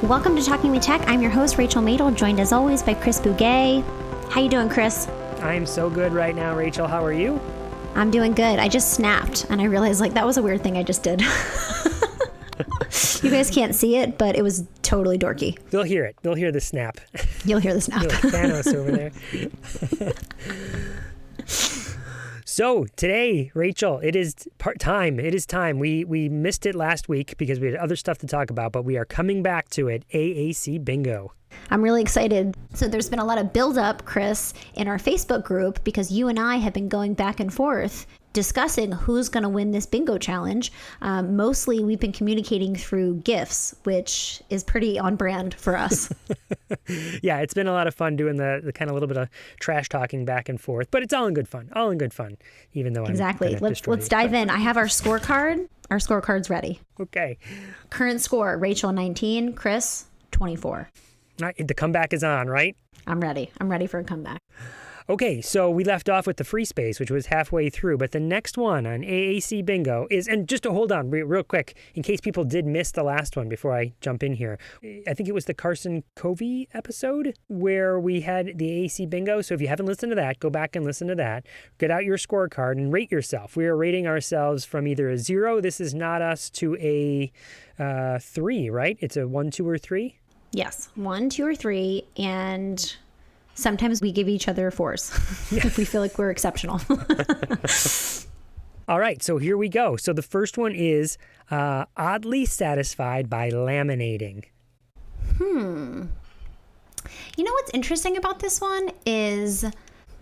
Welcome to Talking with Tech. I'm your host, Rachel Madel, joined as always by Chris Bouguet. How you doing, Chris? I'm so good right now, Rachel. How are you? I'm doing good. I just snapped, and I realized, that was a weird thing I just did. You guys can't see it, but it was totally dorky. They'll hear it. They'll hear the snap. You'll hear the snap. You're like Thanos over there. So today, Rachel, it is time. It is time. We missed it last week because we had other stuff to talk about, but we are coming back to it. AAC Bingo. I'm really excited. So there's been a lot of build-up, Chris, in our Facebook group because you and I have been going back and forth discussing who's going to win this bingo challenge. Mostly we've been communicating through GIFs, which is pretty on brand for us. Yeah, it's been a lot of fun doing the kind of little bit of trash talking back and forth, but it's all in good fun. Even though exactly. Let's dive in. I have our scorecard. Our scorecard's ready. Okay. Current score, Rachel 19, Chris 24. All right, the comeback is on, right? I'm ready. I'm ready for a comeback. Okay, so we left off with the free space, which was halfway through, but the next one on AAC Bingo is, and just to hold on real quick, in case people did miss the last one before I jump in here, I think it was the Carson Covey episode where we had the AAC Bingo. So if you haven't listened to that, go back and listen to that. Get out your scorecard and rate yourself. We are rating ourselves from either a 0, this is not us, to a 3, right? It's a 1, 2, or 3? Yes, 1, 2, or 3, and sometimes we give each other 4s if we feel like we're exceptional. All right, so here we go. So the first one is oddly satisfied by laminating. You know what's interesting about this one is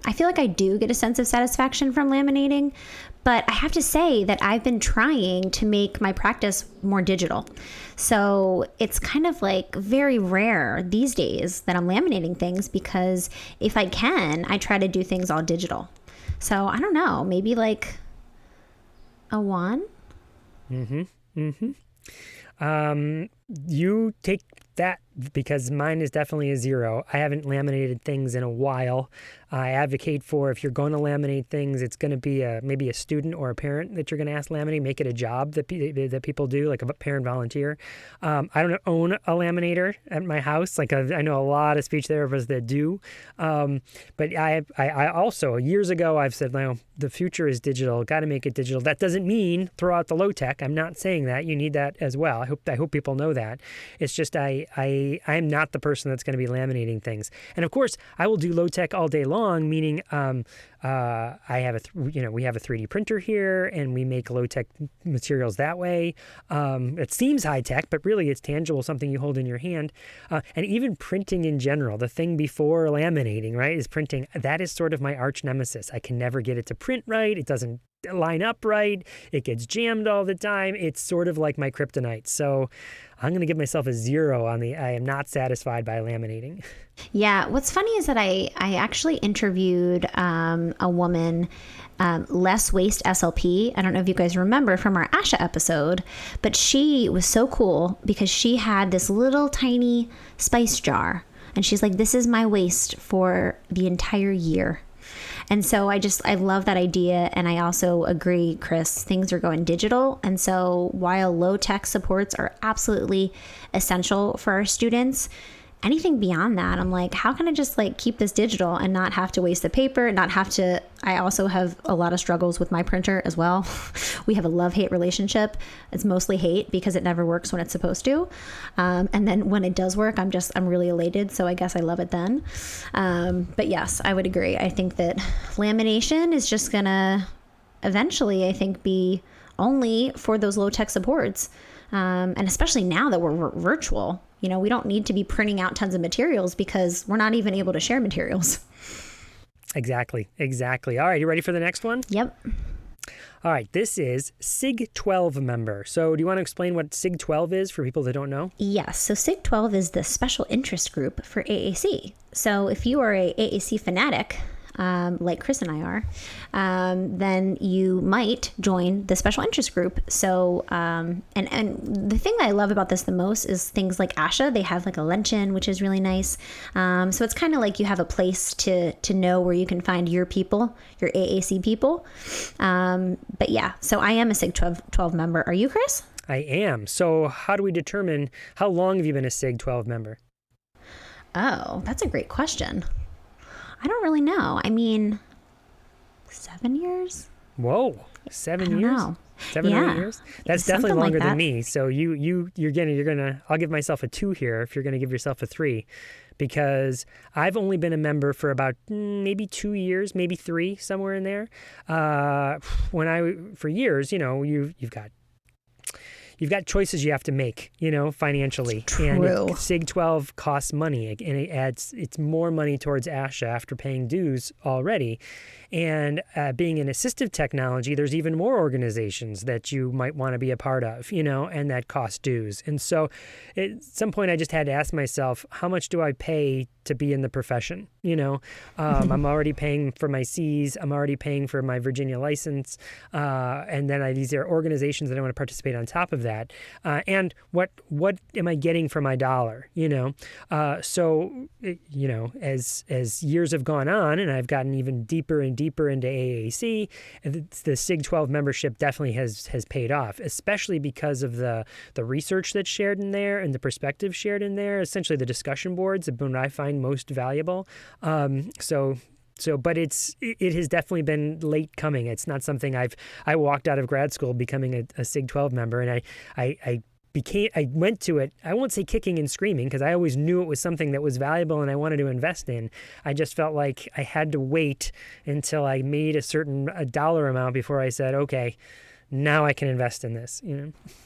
I feel like I do get a sense of satisfaction from laminating, but I have to say that I've been trying to make my practice more digital. So it's kind of like very rare these days that I'm laminating things because if I can, I try to do things all digital. So I don't know, maybe like a 1? You take that because mine is definitely a 0. I haven't laminated things in a while. I advocate for if you're going to laminate things, it's going to be maybe a student or a parent that you're going to ask laminate. Make it a job that people do, like a parent volunteer. I don't own a laminator at my house. Like I know a lot of speech therapists that do. But I also, years ago, I've said, no, the future is digital. Got to make it digital. That doesn't mean throw out the low tech. I'm not saying that. You need that as well. I hope people know that. It's just I'm not the person that's going to be laminating things. And of course, I will do low tech all day long, meaning we have a 3D printer here and we make low tech materials that way. It seems high tech, but really it's tangible, something you hold in your hand. And even printing in general, the thing before laminating, right, is printing. That is sort of my arch nemesis. I can never get it to print right. It doesn't line up right. It gets jammed all the time. It's sort of like my kryptonite. So I'm going to give myself a 0 on I am not satisfied by laminating. Yeah. What's funny is that I actually interviewed a woman, Waist SLP. I don't know if you guys remember from our Asha episode, but she was so cool because she had this little tiny spice jar. And she's like, this is my waste for the entire year. And so I love that idea. And I also agree, Chris, things are going digital. And so while low tech supports are absolutely essential for our students, anything beyond that, I'm like, how can I just keep this digital and not have to waste the paper, I also have a lot of struggles with my printer as well. We have a love-hate relationship. It's mostly hate because it never works when it's supposed to. And then when it does work, I'm really elated. So I guess I love it then. But yes, I would agree. I think that lamination is just gonna eventually, I think, be only for those low-tech supports. And especially now that we're virtual, we don't need to be printing out tons of materials because we're not even able to share materials. Exactly. All right, you ready for the next one? Yep. All right, this is SIG 12 member. So do you want to explain what SIG 12 is for people that don't know? Yes. So SIG 12 is the special interest group for AAC. So if you are a AAC fanatic, like Chris and I are, then you might join the special interest group. So, and the thing that I love about this the most is things like Asha. They have a luncheon, which is really nice. So it's kind of like you have a place to know where you can find your people, your AAC people. But yeah, so I am a SIG 12 member. Are you, Chris? I am. So how do we determine, how long have you been a SIG 12 member? Oh, that's a great question. I don't really know. I mean, 7 years? Whoa, 7 I years? don't know. 7 or 8 years? That's definitely Something like longer than that. me. So you're gonna, I'll give myself a 2 here if you're gonna give yourself a 3, because I've only been a member for about maybe 2 years, maybe 3, somewhere in there. For years, you've got choices you have to make, financially. True. And SIG 12 costs money, and it's more money towards ASHA after paying dues already. And being in assistive technology, there's even more organizations that you might want to be a part of, and that cost dues. And so at some point I just had to ask myself, how much do I pay to be in the profession? I'm already paying for my Cs. I'm already paying for my Virginia license. And then these are organizations that I want to participate on top of that. And what am I getting for my dollar? So as years have gone on and I've gotten even deeper and deeper into AAC, the SIG 12 membership definitely has paid off, especially because of the research that's shared in there and the perspectives shared in there. Essentially, the discussion boards have been what I find most valuable. But it has definitely been late coming. It's not something I walked out of grad school becoming a SIG 12 member, and I went to it, I won't say kicking and screaming, because I always knew it was something that was valuable and I wanted to invest in. I just felt like I had to wait until I made a dollar amount before I said, okay, now I can invest in this.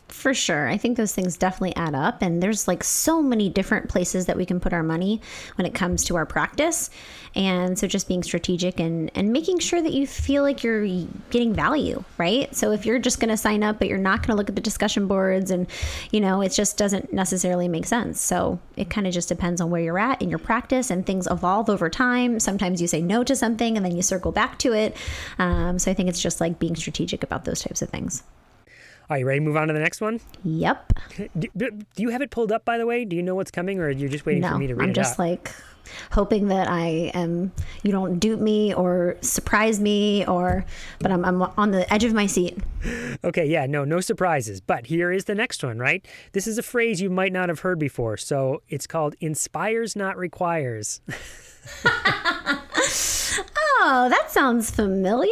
For sure. I think those things definitely add up. And there's like so many different places that we can put our money when it comes to our practice. And so just being strategic and making sure that you feel like you're getting value, right? So if you're just going to sign up, but you're not going to look at the discussion boards and, it just doesn't necessarily make sense. So it kind of just depends on where you're at in your practice, and things evolve over time. Sometimes you say no to something and then you circle back to it. So I think it's just like being strategic about those types of things. Are you ready to move on to the next one? Yep. Do you have it pulled up, by the way? Do you know what's coming, or are you just waiting for me to read it I'm just up? like hoping that you don't dupe me or surprise me, but I'm on the edge of my seat. Okay, yeah, no surprises. But here is the next one, right? This is a phrase you might not have heard before. So it's called inspires, not requires. Oh, that sounds familiar.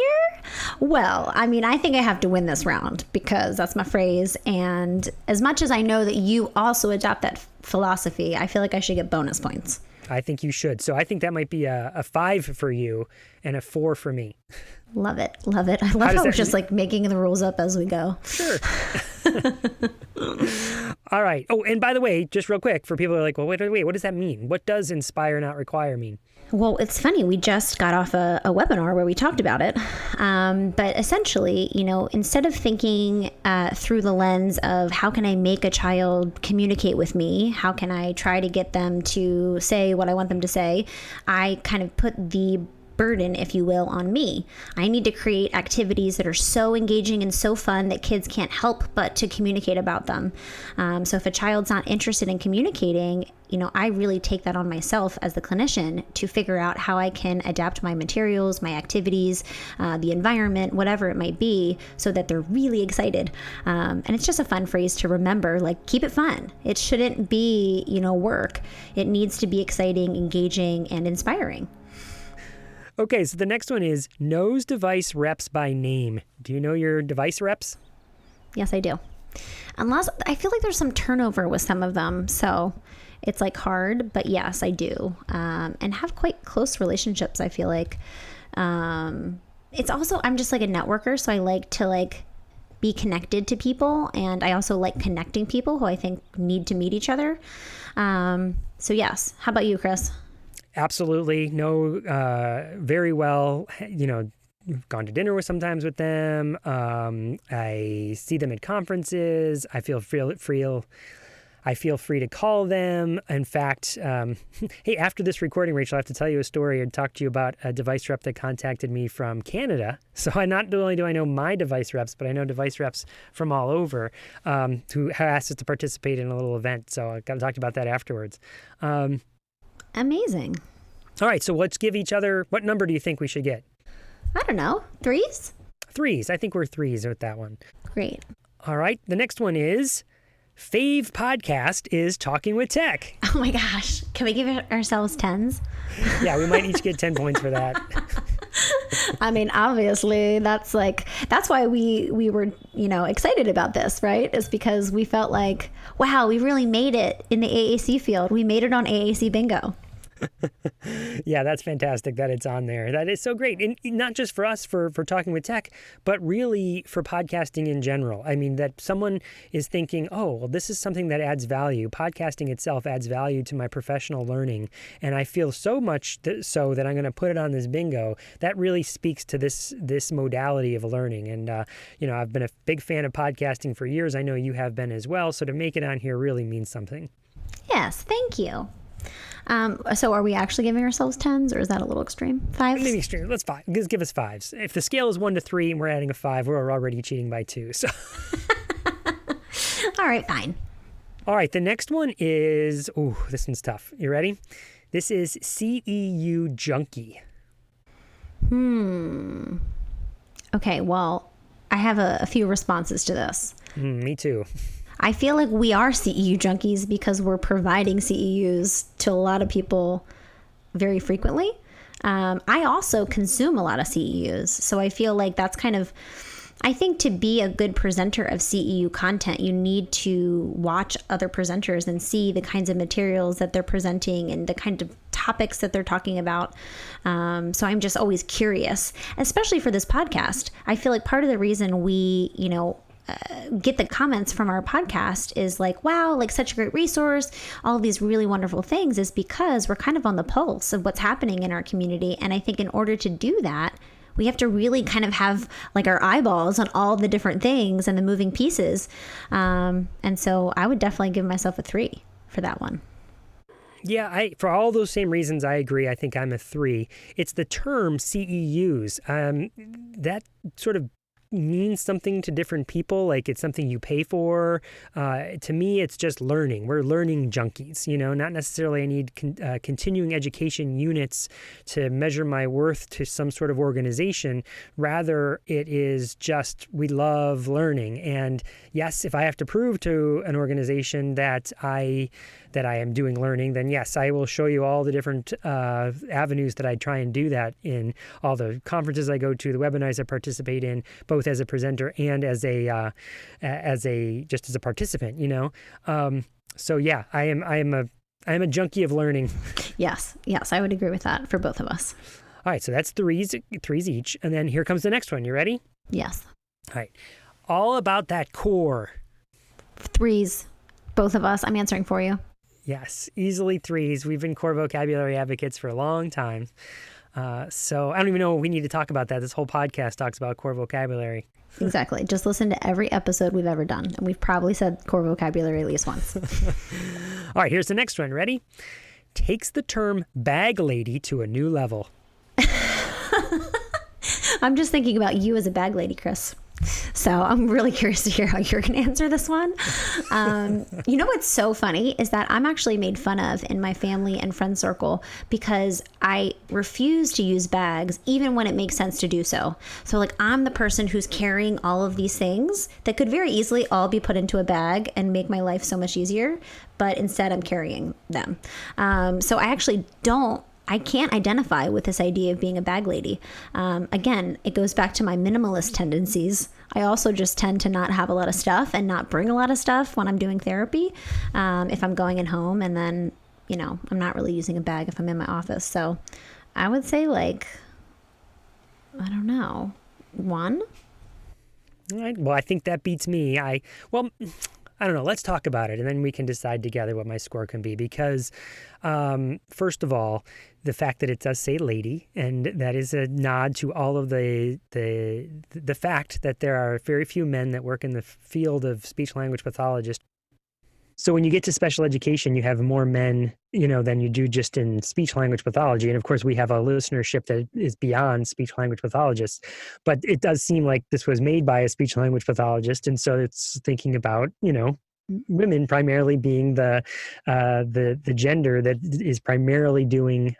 Well, I mean, I think I have to win this round because that's my phrase. And as much as I know that you also adopt that philosophy, I feel like I should get bonus points. I think you should. So I think that might be a 5 for you and a 4 for me. Love it. Love it. I love how we're just like making the rules up as we go. Sure. All right. Oh, and by the way, just real quick, for people who are like, well, wait, what does that mean? What does inspire, not require mean? Well, it's funny. We just got off a webinar where we talked about it. But essentially, instead of thinking through the lens of how can I make a child communicate with me, how can I try to get them to say what I want them to say, I kind of put the burden, if you will, on me. I need to create activities that are so engaging and so fun that kids can't help but to communicate about them. So if a child's not interested in communicating, I really take that on myself as the clinician to figure out how I can adapt my materials, my activities, the environment, whatever it might be, so that they're really excited. And it's just a fun phrase to remember, like, keep it fun. It shouldn't be, work. It needs to be exciting, engaging, and inspiring. Okay, so the next one is knows device reps by name. Do you know your device reps? Yes, I do. Unless I feel like there's some turnover with some of them, so it's like hard, but yes, I do. And have quite close relationships, I feel like. It's also, I'm just like a networker, so I like to be connected to people, and I also like connecting people who I think need to meet each other. So yes. How about you, Chris? Absolutely. No, very well. Gone to dinner sometimes with them. I see them at conferences. I feel free to call them. In fact, hey, after this recording, Rachel, I have to tell you a story and talk to you about a device rep that contacted me from Canada. So not only do I know my device reps, but I know device reps from all over who asked us to participate in a little event. So I got to talk about that afterwards. Amazing. All right, so let's give each other, what number do you think we should get? I don't know. 3s? 3s. I think we're 3s with that one. Great. All right. The next one is fave podcast is Talking with Tech. Oh my gosh. Can we give ourselves 10s? Yeah, we might each get 10 points for that. I mean, obviously, that's why we were, excited about this, right? Is because we felt like, wow, we really made it in the AAC field. We made it on AAC Bingo. Yeah, that's fantastic that it's on there. That is so great. And not just for us for Talking with Tech, but really for podcasting in general. I mean, that someone is thinking, oh, well, this is something that adds value. Podcasting itself adds value to my professional learning. And I feel so much so that I'm going to put it on this bingo. That really speaks to this modality of learning. And, I've been a big fan of podcasting for years. I know you have been as well. So to make it on here really means something. Yes, thank you. So are we actually giving ourselves 10s, or is that a little extreme? 5s? Maybe extreme. Let's give us 5s. If the scale is 1 to 3 and we're adding a 5, we're already cheating by 2. So, all right, fine. All right, the next one is this one's tough. You ready? This is CEU junkie. Okay, well, I have a few responses to this. Me too. I feel like we are CEU junkies because we're providing CEUs to a lot of people very frequently. I also consume a lot of CEUs. So I feel like that's I think to be a good presenter of CEU content, you need to watch other presenters and see the kinds of materials that they're presenting and the kind of topics that they're talking about. So I'm just always curious, especially for this podcast. I feel like part of the reason we, get the comments from our podcast is like, wow, like such a great resource, all of these really wonderful things, is because we're kind of on the pulse of what's happening in our community. And I think in order to do that, we have to really kind of have like our eyeballs on all the different things and the moving pieces. And so I would definitely give myself a 3 for that one. Yeah, for all those same reasons, I agree. I think I'm a 3. It's the term CEUs. That sort of means something to different people, like it's something you pay for. To me, it's just learning. We're learning junkies, not necessarily I need continuing education units to measure my worth to some sort of organization. Rather, it is just we love learning. And yes, if I have to prove to an organization that I am doing learning, then yes, I will show you all the different avenues that I try and do that in, all the conferences I go to, the webinars I participate in, both as a presenter and as a participant. So yeah, I am a junkie of learning. Yes, I would agree with that for both of us. All right, so that's threes each, and then here comes the next one. You ready? Yes. All right, all about that core. 3s, both of us. I'm answering for you. Yes, easily 3s. We've been core vocabulary advocates for a long time. So I don't even know what we need to talk about that. This whole podcast talks about core vocabulary. Exactly. Just listen to every episode we've ever done. And we've probably said core vocabulary at least once. All right, here's the next one. Ready? Takes the term bag lady to a new level. I'm just thinking about you as a bag lady, Chris. So I'm really curious to hear how you're going to answer this one. What's so funny is that I'm actually made fun of in my family and friend circle because I refuse to use bags even when it makes sense to do so. So like I'm the person who's carrying all of these things that could very easily all be put into a bag and make my life so much easier. But instead I'm carrying them. So I can't identify with this idea of being a bag lady. Again, it goes back to my minimalist tendencies. I also just tend to not have a lot of stuff and not bring a lot of stuff when I'm doing therapy. If I'm going in home, and then, I'm not really using a bag if I'm in my office. So I would say I don't know, 1. All right. Well, I think that beats me. I don't know. Let's talk about it, and then we can decide together what my score can be. Because, first of all, the fact that it does say lady, and that is a nod to all of the fact that there are very few men that work in the field of speech-language pathologists. So when you get to special education, you have more men, than you do just in speech-language pathology. And of course, we have a listenership that is beyond speech-language pathologists. But it does seem like this was made by a speech-language pathologist, and so it's thinking about, women primarily being the gender that is primarily doing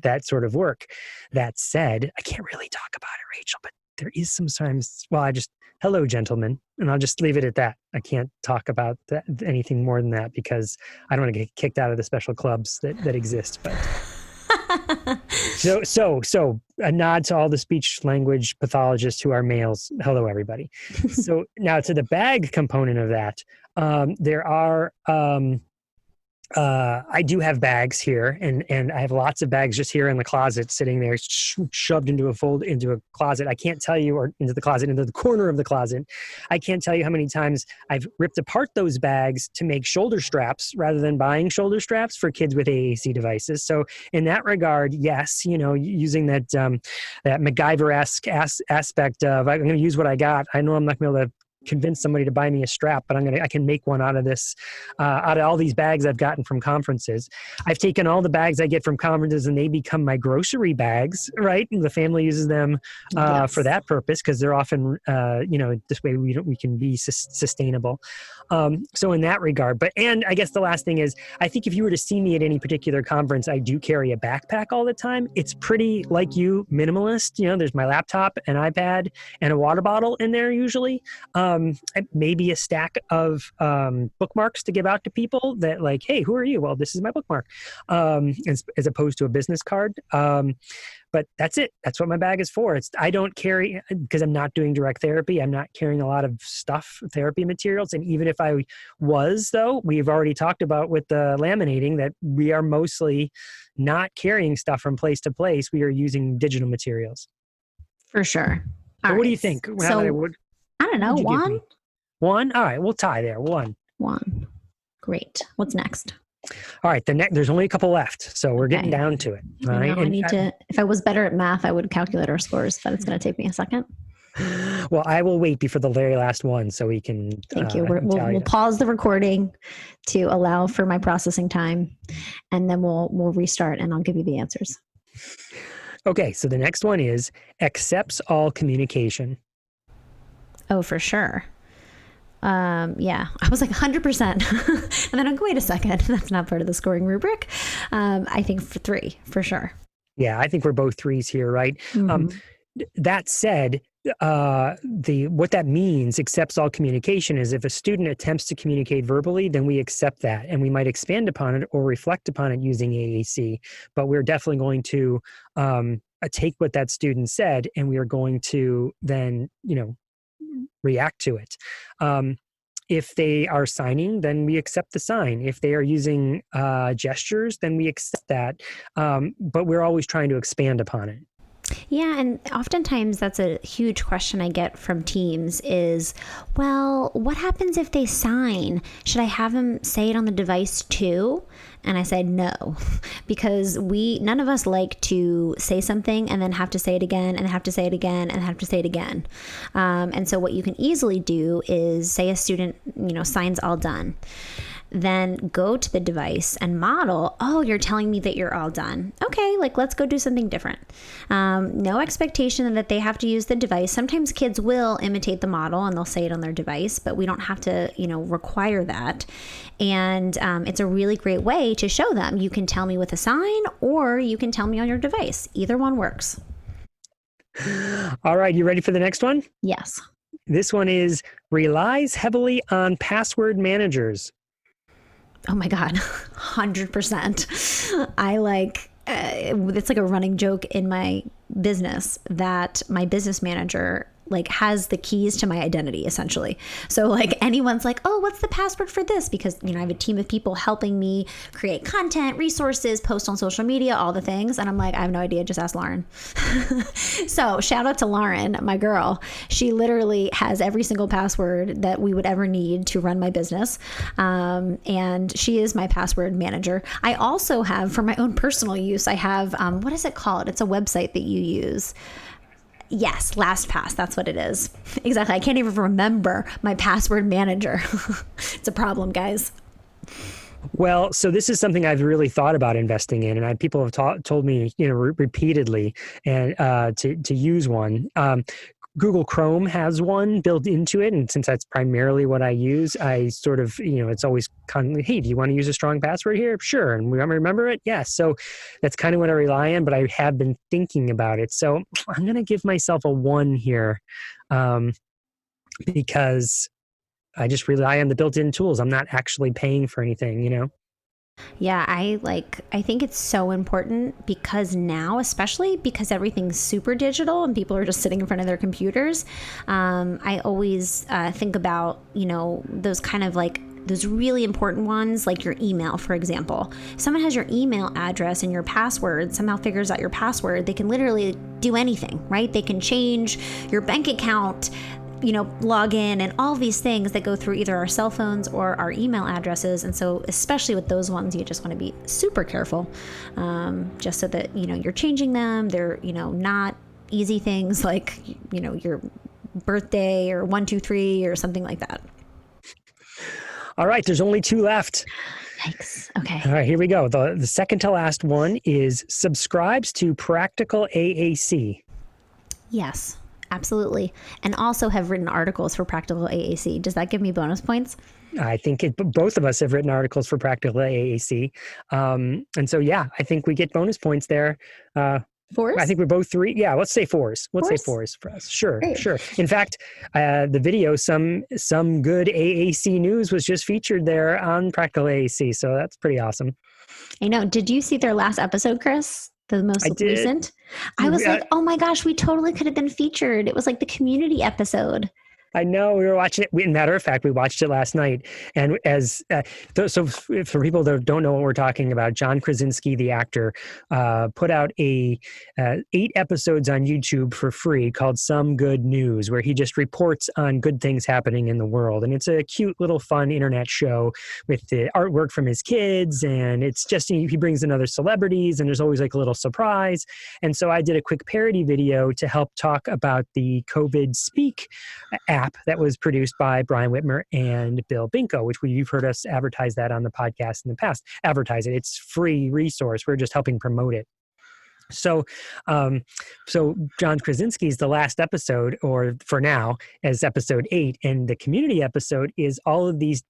that sort of work. That said, I can't really talk about it, Rachel, but there is sometimes, well, I just hello, gentlemen. And I'll just leave it at that. I can't talk about anything more than that because I don't want to get kicked out of the special clubs that exist. But so a nod to all the speech language pathologists who are males. Hello, everybody. So now to the bag component of that, there are, I do have bags here, and I have lots of bags just here in the closet, sitting there, shoved into a closet. I can't tell you, or into the corner of the closet. I can't tell you how many times I've ripped apart those bags to make shoulder straps rather than buying shoulder straps for kids with AAC devices. So in that regard, yes, using that that MacGyver-esque aspect of I'm going to use what I got. I know I'm not going to be able to convince somebody to buy me a strap, but I can make one out of this, out of all these bags I've gotten from conferences. I've taken all the bags I get from conferences and they become my grocery bags, right? And the family uses them for that purpose because they're often, this way we can be sustainable. So in that regard, and I guess the last thing is, I think if you were to see me at any particular conference, I do carry a backpack all the time. It's pretty, like you, minimalist. There's my laptop, an iPad, and a water bottle in there usually. Maybe a stack of bookmarks to give out to people that like, hey, who are you? Well, this is my bookmark, as opposed to a business card. But that's it. That's what my bag is for. I don't carry, because I'm not doing direct therapy, I'm not carrying a lot of therapy materials. And even if I was, though, we've already talked about with the laminating that we are mostly not carrying stuff from place to place. We are using digital materials. For sure. So what do you think? So, I don't know, one? One? All right, we'll tie there. One. Great. What's next? All right, there's only a couple left, so we're getting down to it. All right? I need to, if I was better at math, I would calculate our scores, but it's going to take me a second. Well, I will wait before the very last one so we can. Thank you. We'll pause the recording to allow for my processing time, and then we'll restart, and I'll give you the answers. Okay, so the next one is accepts all communication. Oh, for sure. Yeah, I was like 100%. And then I'm like, wait a second, that's not part of the scoring rubric. I think for 3, for sure. Yeah, I think we're both 3s here, right? Mm-hmm. That said, what that means, accepts all communication, is if a student attempts to communicate verbally, then we accept that, and we might expand upon it or reflect upon it using AAC. But we're definitely going to take what that student said, and we are going to then, react to it. If they are signing, then we accept the sign. If they are using gestures, then we accept that. But we're always trying to expand upon it. Yeah, and oftentimes that's a huge question I get from teams is, well, what happens if they sign? Should I have them say it on the device too? And I said no, because none of us like to say something and then have to say it again and have to say it again and have to say it again. And so what you can easily do is say a student, signs all done. Then go to the device and model, oh, you're telling me that you're all done. Okay, let's go do something different. No expectation that they have to use the device. Sometimes kids will imitate the model and they'll say it on their device, but we don't have to, require that. And it's a really great way to show them. You can tell me with a sign or you can tell me on your device. Either one works. All right, you ready for the next one? Yes. This one is relies heavily on password managers. Oh my God, 100%. It's like a running joke in my business that my business manager has the keys to my identity, essentially. So anyone's like, oh, what's the password for this? Because, I have a team of people helping me create content, resources, post on social media, all the things. And I'm like, I have no idea. Just ask Lauren. So shout out to Lauren, my girl. She literally has every single password that we would ever need to run my business. And she is my password manager. I also have, for my own personal use, I have, what is it called? It's a website that you use. Yes, LastPass. That's what it is. Exactly. I can't even remember my password manager. It's a problem, guys. Well, so this is something I've really thought about investing in, and people have told me, repeatedly, and to use one. Google Chrome has one built into it, and since that's primarily what I use, I sort of, it's always kind of, hey, do you want to use a strong password here? Sure. And we remember it? Yes. So that's kind of what I rely on, but I have been thinking about it. So I'm going to give myself a 1 here. because I just rely on the built-in tools. I'm not actually paying for anything, you know? Yeah, I think it's so important because now, especially because everything's super digital and people are just sitting in front of their computers. I always think about, those kind of like those really important ones, like your email, for example. If someone has your email address and your password, somehow figures out your password, they can literally do anything, right? They can change your bank account, log in, and all these things that go through either our cell phones or our email addresses. And so especially with those ones, you just want to be super careful, just so that, you're changing them. They're, not easy things like, your birthday or 123 or something like that. All right. There's only 2 left. Yikes. Okay. All right, here we go. The second to last one is subscribes to Practical AAC. Yes. Absolutely. And also have written articles for Practical AAC. Does that give me bonus points? I think both of us have written articles for Practical AAC. And so, yeah, I think we get bonus points there. 4s? I think we're both 3. Yeah, let's say 4s. Let's say 4s for us. Sure, Great. Sure. In fact, the video, some good AAC news was just featured there on Practical AAC. So that's pretty awesome. I know. Did you see their last episode, Chris? The most recent? I was like, oh my gosh, we totally could have been featured. It was like the community episode. I know, we were watching it. Matter of fact, we watched it last night. And so for people that don't know what we're talking about, John Krasinski, the actor, put out 8 episodes on YouTube for free called Some Good News, where he just reports on good things happening in the world. And it's a cute little fun internet show with the artwork from his kids. And it's just, he brings in other celebrities and there's always like a little surprise. And so I did a quick parody video to help talk about the COVID Speak app that was produced by Brian Whitmer and Bill Binko, which you've heard us advertise that on the podcast in the past. Advertise it. It's free resource. We're just helping promote it. So John Krasinski's the last episode, or for now, as episode 8, and the community episode is all of these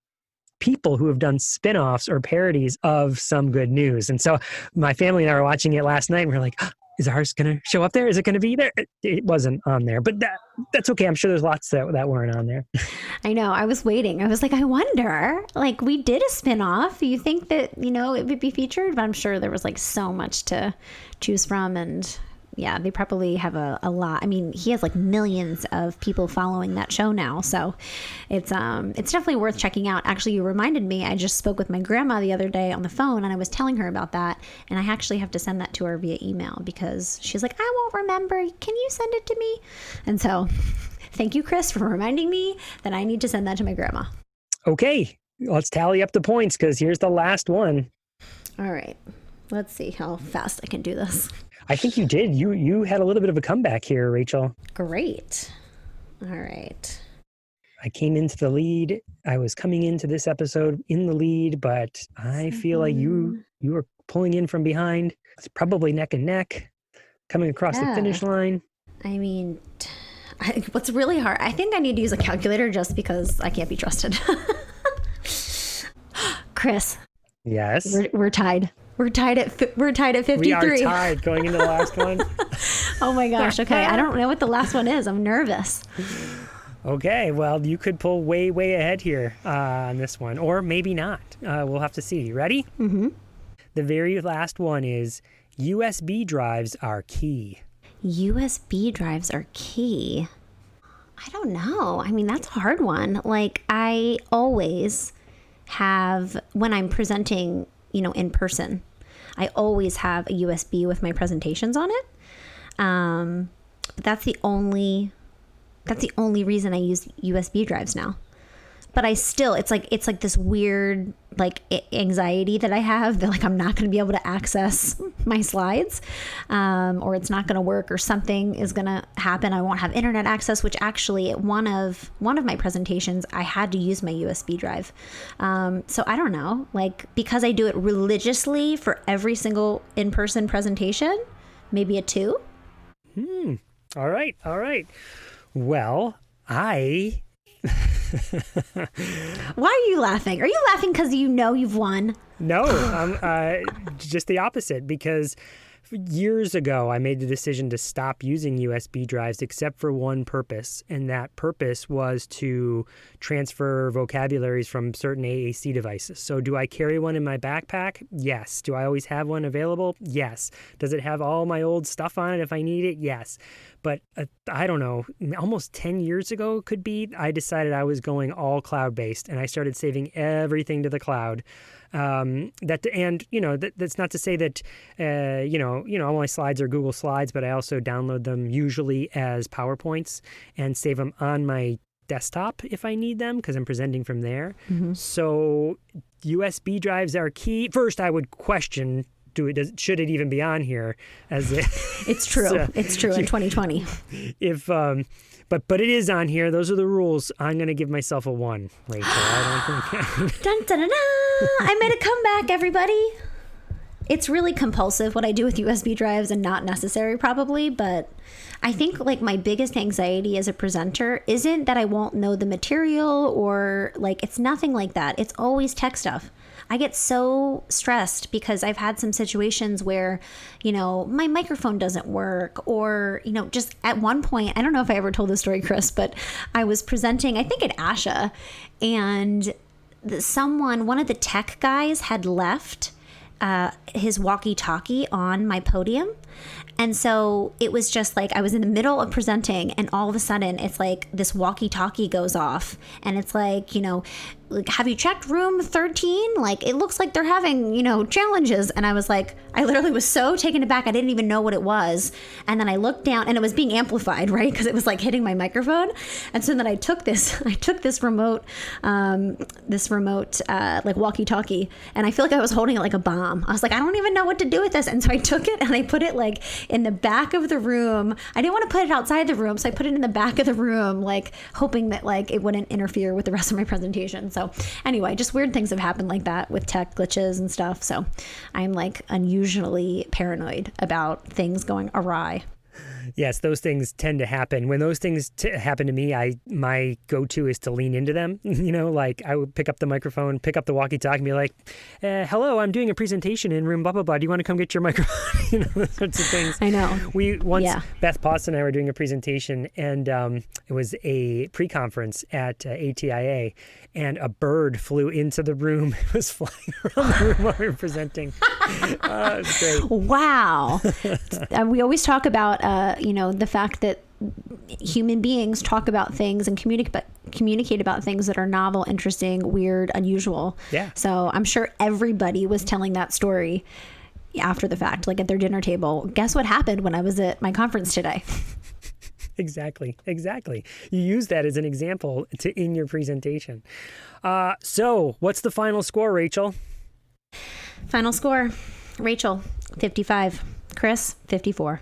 people who have done spin-offs or parodies of Some Good News. And so my family and I were watching it last night and we were like, is ours going to show up there? Is it going to be there? It wasn't on there, but that's okay. I'm sure there's lots that weren't on there. I know. I was waiting. I was like, I wonder, like we did a spinoff. You think that, it would be featured, but I'm sure there was like so much to choose from. And yeah, they probably have a lot. I mean, he has like millions of people following that show now. So it's definitely worth checking out. Actually, you reminded me, I just spoke with my grandma the other day on the phone and I was telling her about that. And I actually have to send that to her via email because she's like, I won't remember. Can you send it to me? And so thank you, Chris, for reminding me that I need to send that to my grandma. Okay, let's tally up the points because here's the last one. All right. Let's see how fast I can do this. I think you did. You had a little bit of a comeback here, Rachel. Great. All right. I came into the lead. I was coming into this episode in the lead, but I feel like you were pulling in from behind. It's probably neck and neck, coming across the finish line. I mean, what's really hard, I think I need to use a calculator just because I can't be trusted. Chris. Yes. We're tied. We're tied at 53. We are tied going into the last one. Oh my gosh. Okay. I don't know what the last one is. I'm nervous. Okay. Well, you could pull way, way ahead here on this one, or maybe not. We'll have to see. Ready? Mm-hmm. The very last one is USB drives are key. USB drives are key. I don't know. I mean, that's a hard one. Like I always have, when I'm presenting, in person, I always have a USB with my presentations on it. But that's the only reason I use USB drives now. But I still, it's like this weird anxiety that I have that I'm not going to be able to access my slides, or it's not going to work, or something is going to happen. I won't have internet access, which actually at one of my presentations, I had to use my USB drive. So I don't know, because I do it religiously for every single in-person presentation, maybe a 2. All right. Well, Why are you laughing? Are you laughing because you've won? No, just the opposite, because Years ago, I made the decision to stop using USB drives except for one purpose, and that purpose was to transfer vocabularies from certain AAC devices. So do I carry one in my backpack? Yes. Do I always have one available? Yes. Does it have all my old stuff on it if I need it? Yes. But I don't know, almost 10 years ago could be, I decided I was going all cloud-based, and I started saving everything to the cloud. That's not to say that, all my slides are Google Slides, but I also download them usually as PowerPoints and save them on my desktop if I need them because I'm presenting from there. Mm-hmm. So USB drives are key. First, I would question, should it even be on here? It's true. It's true in 2020. But it is on here. Those are the rules. I'm going to give myself a 1, Rachel. I don't think. Dun, dun, dun, dun. I made a comeback, everybody. It's really compulsive what I do with USB drives and not necessary probably, but I think like my biggest anxiety as a presenter isn't that I won't know the material or like it's nothing like that. It's always tech stuff. I get so stressed because I've had some situations where, my microphone doesn't work or, just at one point, I don't know if I ever told this story, Chris, but I was presenting, I think at ASHA, and one of the tech guys had left his walkie-talkie on my podium. And so it was just like I was in the middle of presenting and all of a sudden it's like this walkie-talkie goes off and it's like, have you checked room 13? Like, it looks like they're having, challenges. And I was like, I literally was so taken aback. I didn't even know what it was. And then I looked down and it was being amplified, right? Because it was like hitting my microphone. And so then I took this remote, like walkie-talkie. And I feel like I was holding it like a bomb. I was like, I don't even know what to do with this. And so I took it and I put it like in the back of the room. I didn't want to put it outside the room. So I put it in the back of the room, like hoping that like it wouldn't interfere with the rest of my presentation. So anyway, just weird things have happened like that with tech glitches and stuff. So I'm like unusually paranoid about things going awry. Yes, those things tend to happen. When those things happen to me, my go-to is to lean into them. Like I would pick up the microphone, pick up the walkie-talkie and be like, hello, I'm doing a presentation in room blah, blah, blah. Do you want to come get your microphone? Those sorts of things. I know. Beth Potts and I were doing a presentation and it was a pre-conference at ATIA and a bird flew into the room. It was flying around the room while we were presenting. It was great. Wow. We always talk about, the fact that human beings talk about things and communicate about things that are novel, interesting, weird, unusual. Yeah. So I'm sure everybody was telling that story after the fact, like at their dinner table. Guess what happened when I was at my conference today? Exactly. You use that as an example in your presentation. So what's the final score, Rachel? Final score, Rachel, 55. Chris, 54.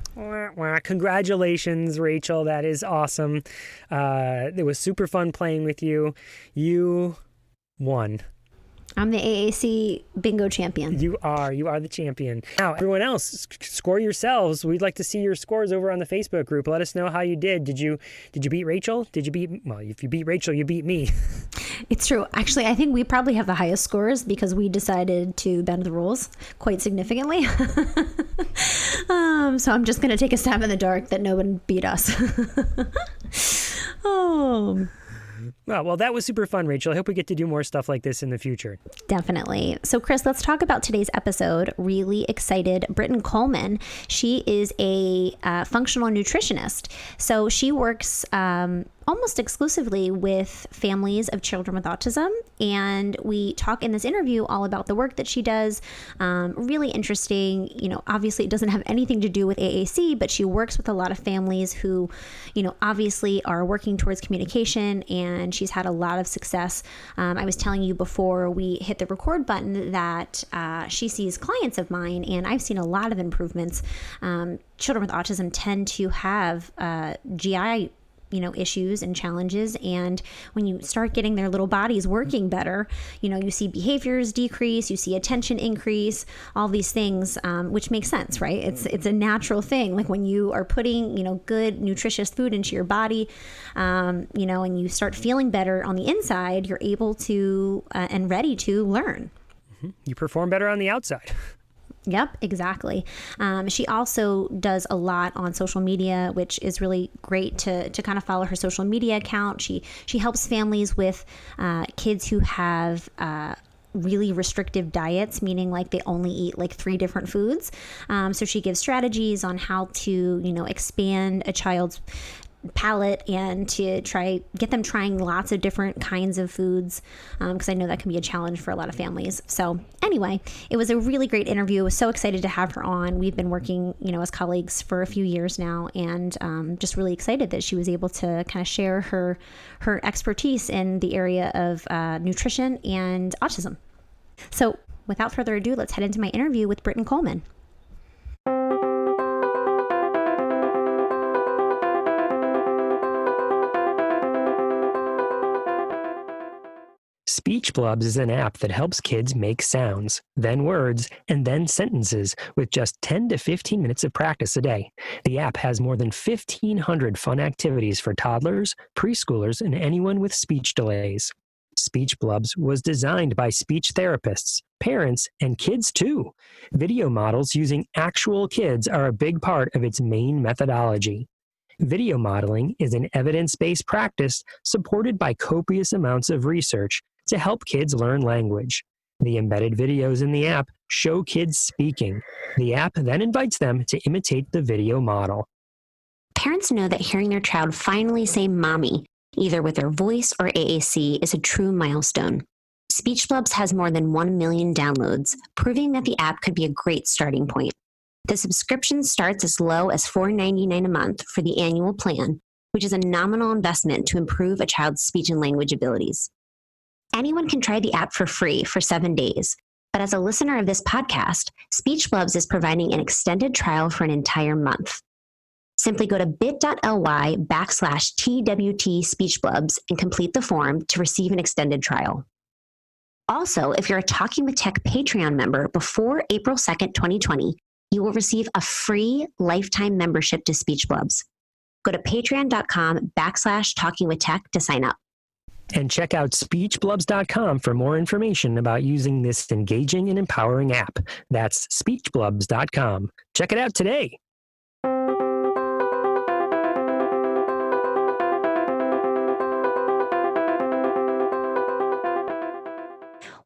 Congratulations, Rachel. That is awesome. It was super fun playing with you. You won. I'm the AAC Bingo champion. You are the champion. Now, everyone else, score yourselves. We'd like to see your scores over on the Facebook group. Let us know how you did. Did you beat Rachel? If you beat Rachel, you beat me. It's true. Actually, I think we probably have the highest scores because we decided to bend the rules quite significantly. So I'm just going to take a stab in the dark that no one beat us. Oh. Well, that was super fun, Rachel. I hope we get to do more stuff like this in the future. Definitely. So, Chris, let's talk about today's episode. Really excited. Brittyn Coleman, she is a functional nutritionist. So she works almost exclusively with families of children with autism. And we talk in this interview all about the work that she does. Really interesting. Obviously it doesn't have anything to do with AAC, but she works with a lot of families who, obviously are working towards communication, and she's had a lot of success. I was telling you before we hit the record button that she sees clients of mine, and I've seen a lot of improvements. Children with autism tend to have GI issues and challenges. And when you start getting their little bodies working better, you see behaviors decrease, you see attention increase, all these things, which makes sense, right? It's a natural thing. Like when you are putting, good nutritious food into your body, and you start feeling better on the inside, you're able to and ready to learn. You perform better on the outside. Yep, exactly. She also does a lot on social media, which is really great to kind of follow her social media account. She helps families with kids who have really restrictive diets, meaning like they only eat like 3 different foods. So she gives strategies on how to, expand a child's palate and to get them trying lots of different kinds of foods, because I know that can be a challenge for a lot of families. So anyway, it was a really great interview. I was so excited to have her on. We've been working, as colleagues for a few years now, and just really excited that she was able to kind of share her expertise in the area of nutrition and autism. So without further ado, let's head into my interview with Brittyn Coleman. Speech Blubs is an app that helps kids make sounds, then words, and then sentences with just 10 to 15 minutes of practice a day. The app has more than 1,500 fun activities for toddlers, preschoolers, and anyone with speech delays. Speech Blubs was designed by speech therapists, parents, and kids too. Video models using actual kids are a big part of its main methodology. Video modeling is an evidence-based practice supported by copious amounts of research to help kids learn language. The embedded videos in the app show kids speaking. The app then invites them to imitate the video model. Parents know that hearing their child finally say mommy, either with their voice or AAC, is a true milestone. Speech Blubs has more than 1 million downloads, proving that the app could be a great starting point. The subscription starts as low as $4.99 a month for the annual plan, which is a nominal investment to improve a child's speech and language abilities. Anyone can try the app for free for 7 days, but as a listener of this podcast, Speech Blubs is providing an extended trial for an entire month. Simply go to bit.ly/TWT Speech Blubs and complete the form to receive an extended trial. Also, if you're a Talking with Tech Patreon member before April 2nd, 2020, you will receive a free lifetime membership to Speech Blubs. Go to patreon.com/talkingwithtech to sign up. And check out speechblubs.com for more information about using this engaging and empowering app. That's speechblubs.com. Check it out today.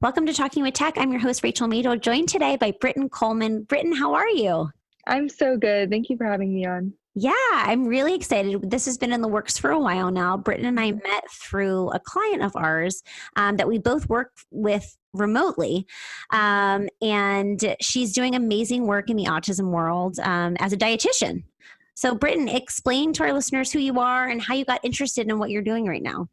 Welcome to Talking with Tech. I'm your host, Rachel Mado, joined today by Brittyn Coleman. Brittyn, how are you? I'm so good. Thank you for having me on. Yeah, I'm really excited. This has been in the works for a while now. Brittyn and I met through a client of ours that we both work with remotely. And she's doing amazing work in the autism world as a dietitian. So Brittyn, explain to our listeners who you are and how you got interested in what you're doing right now.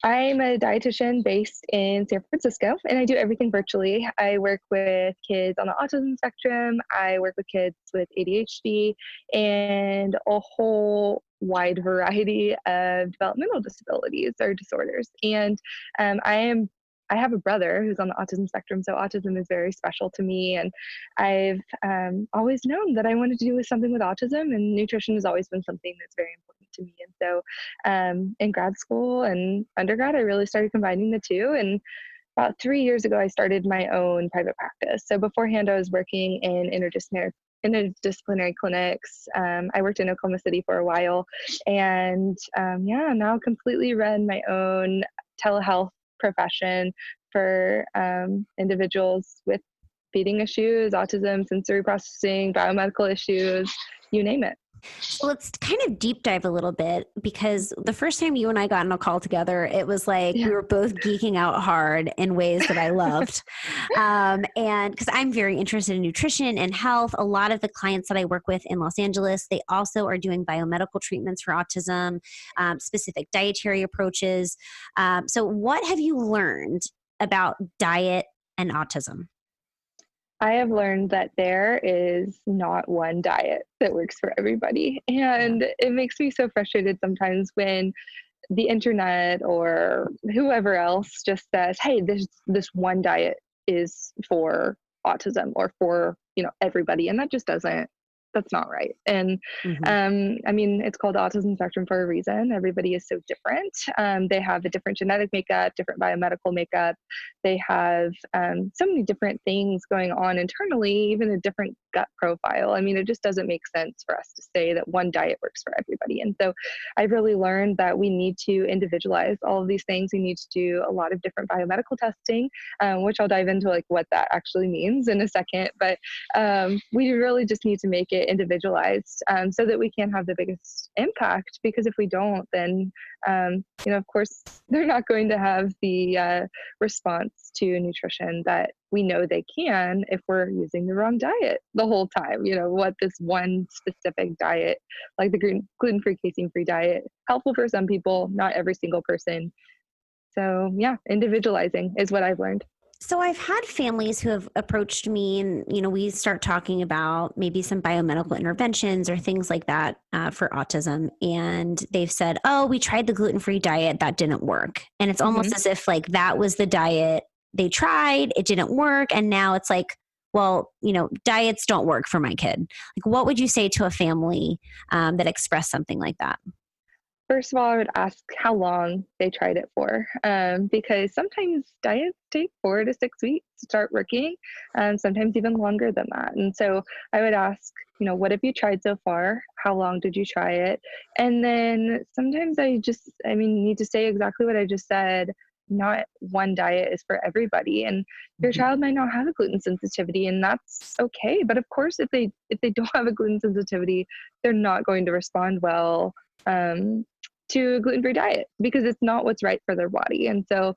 I'm a dietitian based in San Francisco, and I do everything virtually. I work with kids on the autism spectrum. I work with kids with ADHD and a whole wide variety of developmental disabilities or disorders. And I have a brother who's on the autism spectrum, so autism is very special to me. And I've always known that I wanted to do something with autism, and nutrition has always been something that's very important to me. And so in grad school and undergrad, I really started combining the two. And about 3 years ago, I started my own private practice. So beforehand, I was working in interdisciplinary clinics. I worked in Oklahoma City for a while, and now completely run my own telehealth profession for individuals with feeding issues, autism, sensory processing, biomedical issues, you name it. So let's kind of deep dive a little bit, because the first time you and I got on a call together, it was like we were both geeking out hard in ways that I loved. And because I'm very interested in nutrition and health, a lot of the clients that I work with in Los Angeles, they also are doing biomedical treatments for autism, specific dietary approaches. So what have you learned about diet and autism? I have learned that there is not one diet that works for everybody. And it makes me so frustrated sometimes when the internet or whoever else just says, hey, this one diet is for autism or for, everybody. And that just doesn't that's not right. And Mm-hmm. I mean, it's called autism spectrum for a reason. Everybody is so different. They have a different genetic makeup, different biomedical makeup. They have so many different things going on internally, even a different gut profile. I mean, it just doesn't make sense for us to say that one diet works for everybody. And so I've really learned that we need to individualize all of these things. We need to do a lot of different biomedical testing, which I'll dive into like what that actually means in a second. But we really just need to make it individualized so that we can have the biggest impact. Because if we don't, then of course, they're not going to have the response to nutrition that we know they can if we're using the wrong diet the whole time. What this one specific diet, like the gluten-free, casein-free diet, helpful for some people, not every single person. So yeah, individualizing is what I've learned. So I've had families who have approached me and, we start talking about maybe some biomedical interventions or things like that for autism. And they've said, oh, we tried the gluten-free diet. That didn't work. And it's almost as if like that was the diet they tried. It didn't work. And now it's like, well, diets don't work for my kid. Like, what would you say to a family that expressed something like that? First of all, I would ask how long they tried it for, because sometimes diets take 4 to 6 weeks to start working, sometimes even longer than that. And so I would ask, what have you tried so far? How long did you try it? And then sometimes need to say exactly what I just said. Not one diet is for everybody, and your child might not have a gluten sensitivity, and that's okay. But of course, if they don't have a gluten sensitivity, they're not going to respond well to a gluten-free diet because it's not what's right for their body. And so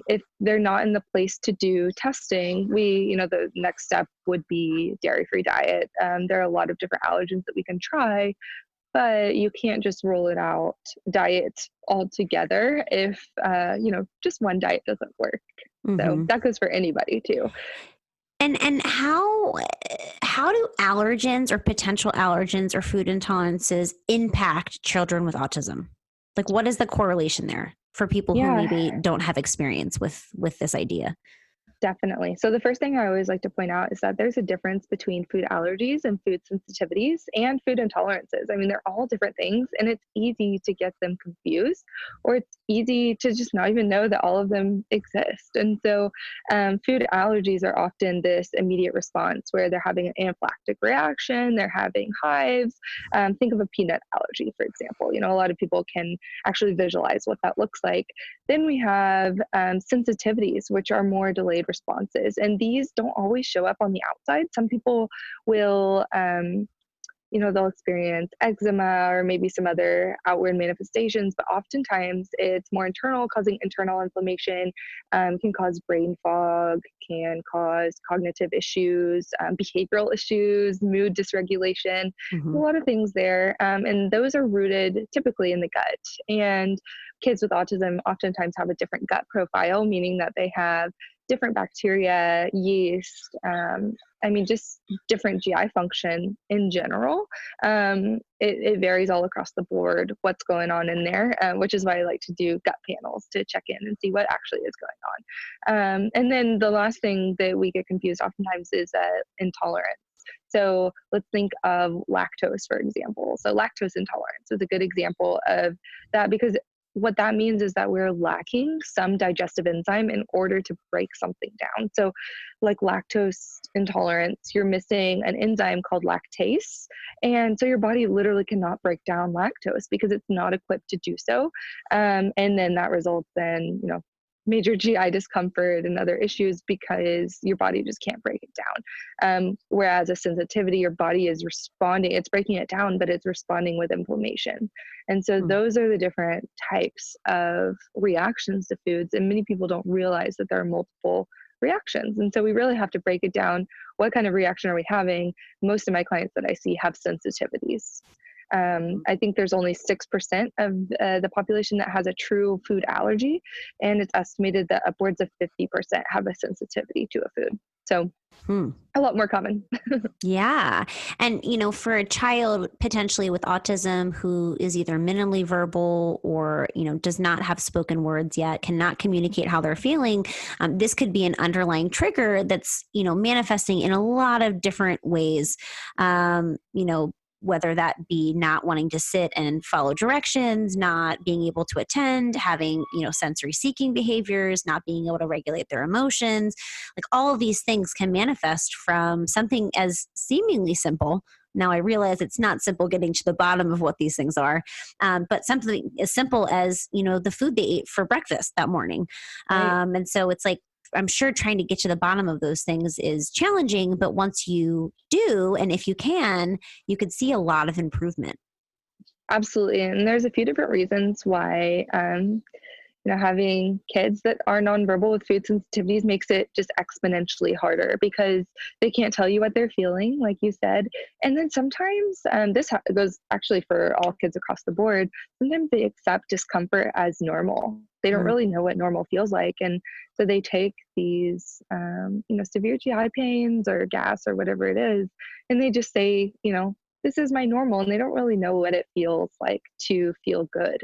if they're not in the place to do testing, the next step would be dairy-free diet. There are a lot of different allergens that we can try, but you can't just roll it out diet altogether if just one diet doesn't work. So that goes for anybody too. And how do allergens or potential allergens or food intolerances impact children with autism? Like, what is the correlation there for people who maybe don't have experience with this idea? Definitely. So the first thing I always like to point out is that there's a difference between food allergies and food sensitivities and food intolerances. I mean, they're all different things, and it's easy to get them confused, or it's easy to just not even know that all of them exist. And so food allergies are often this immediate response where they're having an anaphylactic reaction, they're having hives. Think of a peanut allergy, for example. A lot of people can actually visualize what that looks like. Then we have sensitivities, which are more delayed responses. And these don't always show up on the outside. Some people will, they'll experience eczema or maybe some other outward manifestations, but oftentimes it's more internal, causing internal inflammation, can cause brain fog, can cause cognitive issues, behavioral issues, mood dysregulation, a lot of things there. And those are rooted typically in the gut. And kids with autism oftentimes have a different gut profile, meaning that they have different bacteria, yeast, just different GI function in general. It varies all across the board what's going on in there, which is why I like to do gut panels to check in and see what actually is going on. And then the last thing that we get confused oftentimes is intolerance. So let's think of lactose, for example. So lactose intolerance is a good example of that, because what that means is that we're lacking some digestive enzyme in order to break something down. So like lactose intolerance, you're missing an enzyme called lactase. And so your body literally cannot break down lactose because it's not equipped to do so. And then that results in, major GI discomfort and other issues because your body just can't break it down. Whereas a sensitivity, your body is responding, it's breaking it down, but it's responding with inflammation. And so those are the different types of reactions to foods. And many people don't realize that there are multiple reactions. And so we really have to break it down. What kind of reaction are we having? Most of my clients that I see have sensitivities. I think there's only 6% of the population that has a true food allergy, and it's estimated that upwards of 50% have a sensitivity to a food. So a lot more common. Yeah. And, for a child potentially with autism who is either minimally verbal or, does not have spoken words yet, cannot communicate how they're feeling, this could be an underlying trigger that's, manifesting in a lot of different ways. Whether that be not wanting to sit and follow directions, not being able to attend, having, sensory seeking behaviors, not being able to regulate their emotions. Like all of these things can manifest from something as seemingly simple. Now I realize it's not simple getting to the bottom of what these things are, but something as simple as, the food they ate for breakfast that morning. Right. And so it's like, I'm sure trying to get to the bottom of those things is challenging, but once you do, and if you can, you could see a lot of improvement. Absolutely. And there's a few different reasons why, having kids that are nonverbal with food sensitivities makes it just exponentially harder because they can't tell you what they're feeling, like you said. And then sometimes, this goes actually for all kids across the board, sometimes they accept discomfort as normal. They don't really know what normal feels like. And so they take these, severe GI pains or gas or whatever it is, and they just say, this is my normal, and they don't really know what it feels like to feel good.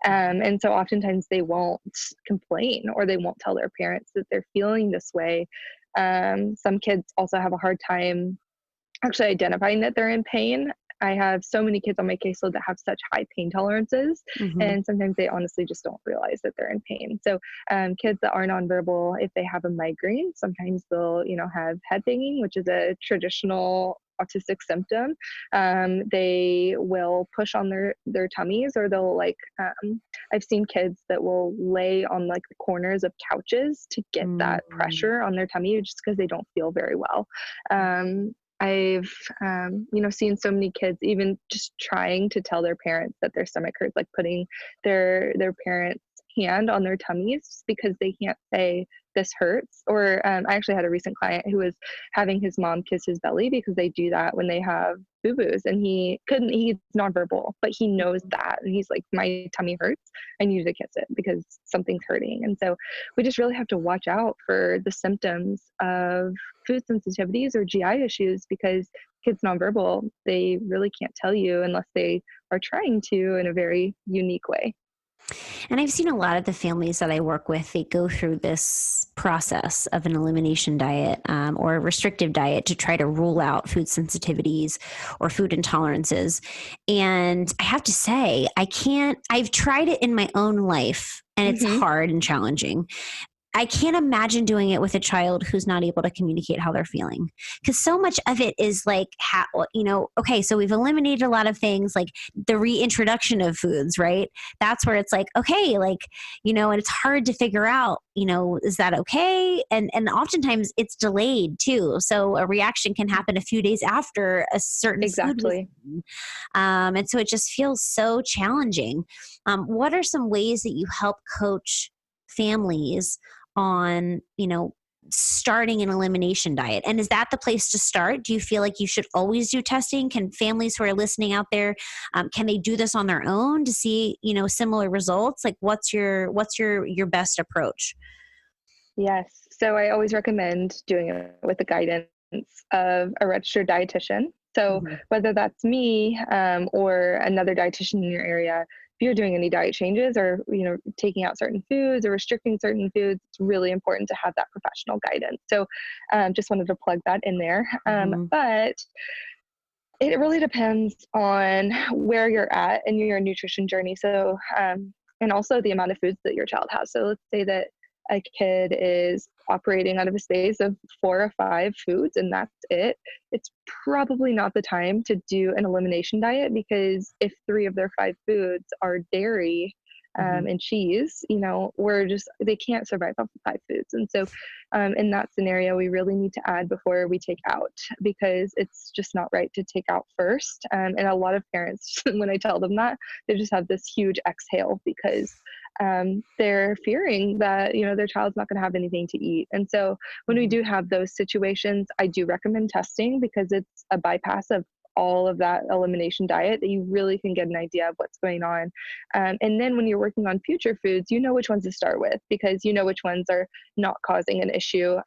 And so oftentimes they won't complain or they won't tell their parents that they're feeling this way. Some kids also have a hard time actually identifying that they're in pain. I have so many kids on my caseload that have such high pain tolerances, and sometimes they honestly just don't realize that they're in pain. So kids that are nonverbal, if they have a migraine, sometimes they'll, have head banging, which is a traditional autistic symptom. They will push on their tummies, or they'll I've seen kids that will lay on like the corners of couches to get that pressure on their tummy just because they don't feel very well. I've, seen so many kids even just trying to tell their parents that their stomach hurts, like putting their parents' hand on their tummies because they can't say this hurts. Or I actually had a recent client who was having his mom kiss his belly because they do that when they have boo-boos, and he's nonverbal, but he knows that. And he's like, my tummy hurts. I need to kiss it because something's hurting. And so we just really have to watch out for the symptoms of food sensitivities or GI issues, because kids nonverbal, they really can't tell you unless they are trying to in a very unique way. And I've seen a lot of the families that I work with, they go through this process of an elimination diet or a restrictive diet to try to rule out food sensitivities or food intolerances. And I have to say, I've tried it in my own life, and it's hard and challenging. I can't imagine doing it with a child who's not able to communicate how they're feeling. Because so much of it is like, okay, so we've eliminated a lot of things, like the reintroduction of foods, right? That's where it's like, okay, and it's hard to figure out, is that okay? And oftentimes it's delayed too. So a reaction can happen a few days after a certain food was eaten. And so it just feels so challenging. What are some ways that you help coach families on, starting an elimination diet? And is that the place to start? Do you feel like you should always do testing? Can families who are listening out there, can they do this on their own to see, similar results? Like what's your best approach? Yes. So I always recommend doing it with the guidance of a registered dietitian. So whether that's me or another dietitian in your area, if you're doing any diet changes or, taking out certain foods or restricting certain foods, it's really important to have that professional guidance. So just wanted to plug that in there. But it really depends on where you're at in your nutrition journey. So, and also the amount of foods that your child has. So let's say that a kid is operating out of a space of 4 or 5 foods and that's it. It's probably not the time to do an elimination diet, because if 3 of their 5 foods are dairy and cheese, they can't survive off of 5 foods. And so in that scenario, we really need to add before we take out, because it's just not right to take out first. And a lot of parents, when I tell them that, they just have this huge exhale because they're fearing that, their child's not going to have anything to eat. And so when we do have those situations, I do recommend testing, because it's a bypass of all of that elimination diet that you really can get an idea of what's going on. And then when you're working on future foods, you know which ones to start with because you know which ones are not causing an issue.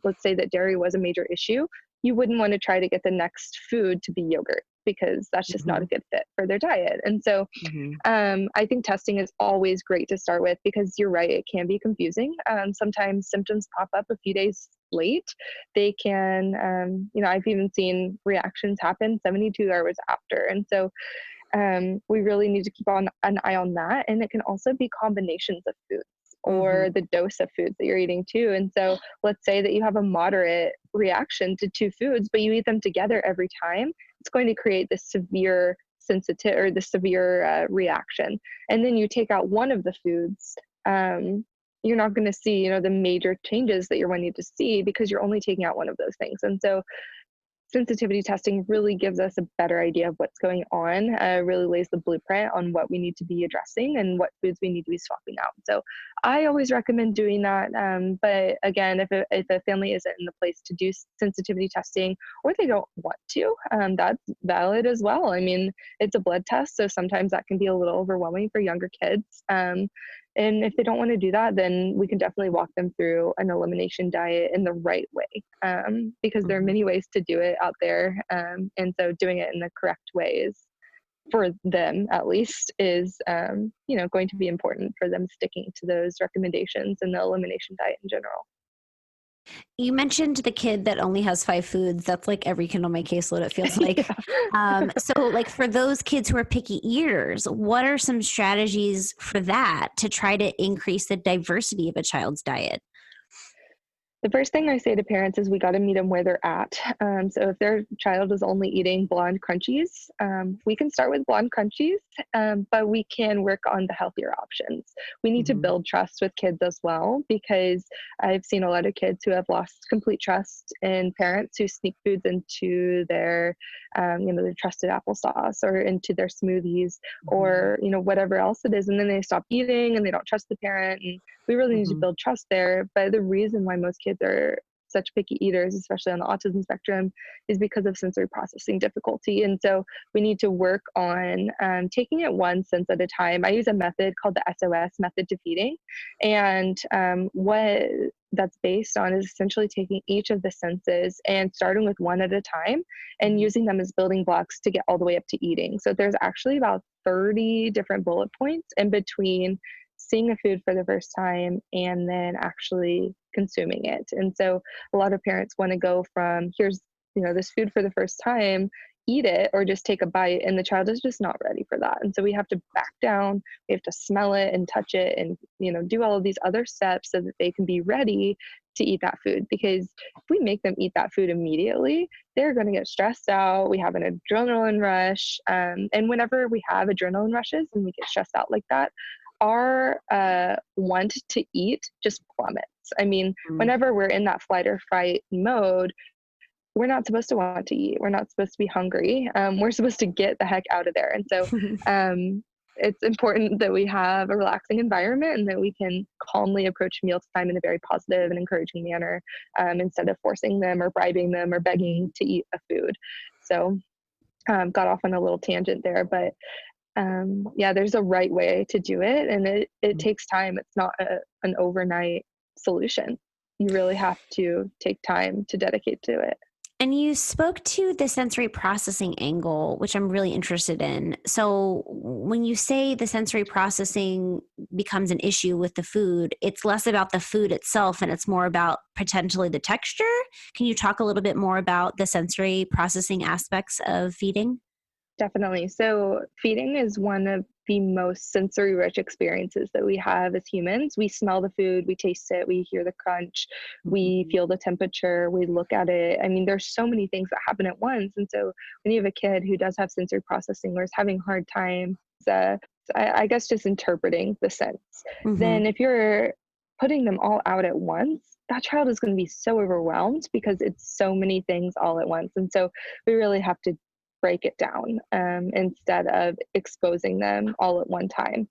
Let's say that dairy was a major issue. You wouldn't want to try to get the next food to be yogurt because that's just not a good fit for their diet. And so I think testing is always great to start with because you're right, it can be confusing. Sometimes symptoms pop up a few days late. They can, I've even seen reactions happen 72 hours after. And so we really need to keep on an eye on that. And it can also be combinations of foods or the dose of foods that you're eating too. And so let's say that you have a moderate reaction to two foods, but you eat them together every time, it's going to create this severe reaction. And then you take out one of the foods, you're not going to see, the major changes that you're wanting to see because you're only taking out one of those things. And so sensitivity testing really gives us a better idea of what's going on, really lays the blueprint on what we need to be addressing and what foods we need to be swapping out. So I always recommend doing that. But again, if a family isn't in the place to do sensitivity testing or they don't want to, that's valid as well. I mean, it's a blood test, so sometimes that can be a little overwhelming for younger kids. And if they don't want to do that, then we can definitely walk them through an elimination diet in the right way, because there are many ways to do it out there. And so doing it in the correct ways for them, at least, is, going to be important for them sticking to those recommendations and the elimination diet in general. You mentioned the kid that only has 5 foods. That's like every kid on my caseload, it feels like. So like for those kids who are picky eaters, what are some strategies for that to try to increase the diversity of a child's diet? The first thing I say to parents is we got to meet them where they're at. So if their child is only eating blonde crunchies, we can start with blonde crunchies, but we can work on the healthier options. We need to build trust with kids as well, because I've seen a lot of kids who have lost complete trust in parents who sneak foods into their, their trusted applesauce or into their smoothies or, whatever else it is. And then they stop eating and they don't trust the parent. And we really need to build trust there. But the reason why most kids are such picky eaters, especially on the autism spectrum, is because of sensory processing difficulty. And so we need to work on taking it one sense at a time. I use a method called the SOS method to feeding. And what that's based on is essentially taking each of the senses and starting with one at a time and using them as building blocks to get all the way up to eating. So there's actually about 30 different bullet points in between seeing a food for the first time and then actually consuming it. And so a lot of parents want to go from here's, this food for the first time, eat it, or just take a bite. And the child is just not ready for that. And so we have to back down, we have to smell it and touch it and, do all of these other steps so that they can be ready to eat that food. Because if we make them eat that food immediately, they're going to get stressed out. We have an adrenaline rush. And whenever we have adrenaline rushes and we get stressed out like that, our want to eat just plummets. I mean, whenever we're in that flight or fight mode, we're not supposed to want to eat. We're not supposed to be hungry. We're supposed to get the heck out of there. And so it's important that we have a relaxing environment and that we can calmly approach mealtime in a very positive and encouraging manner, instead of forcing them or bribing them or begging to eat a food. So got off on a little tangent there, but there's a right way to do it, and it takes time. It's not an overnight solution. You really have to take time to dedicate to it. And you spoke to the sensory processing angle, which I'm really interested in. So when you say the sensory processing becomes an issue with the food, it's less about the food itself and it's more about potentially the texture. Can you talk a little bit more about the sensory processing aspects of feeding? Definitely. So feeding is one of the most sensory rich experiences that we have as humans. We smell the food, we taste it, we hear the crunch, we feel the temperature, we look at it. I mean, there's so many things that happen at once. And so when you have a kid who does have sensory processing or is having a hard time, I guess just interpreting the sense, then if you're putting them all out at once, that child is going to be so overwhelmed because it's so many things all at once. And so we really have to break it down instead of exposing them all at one time.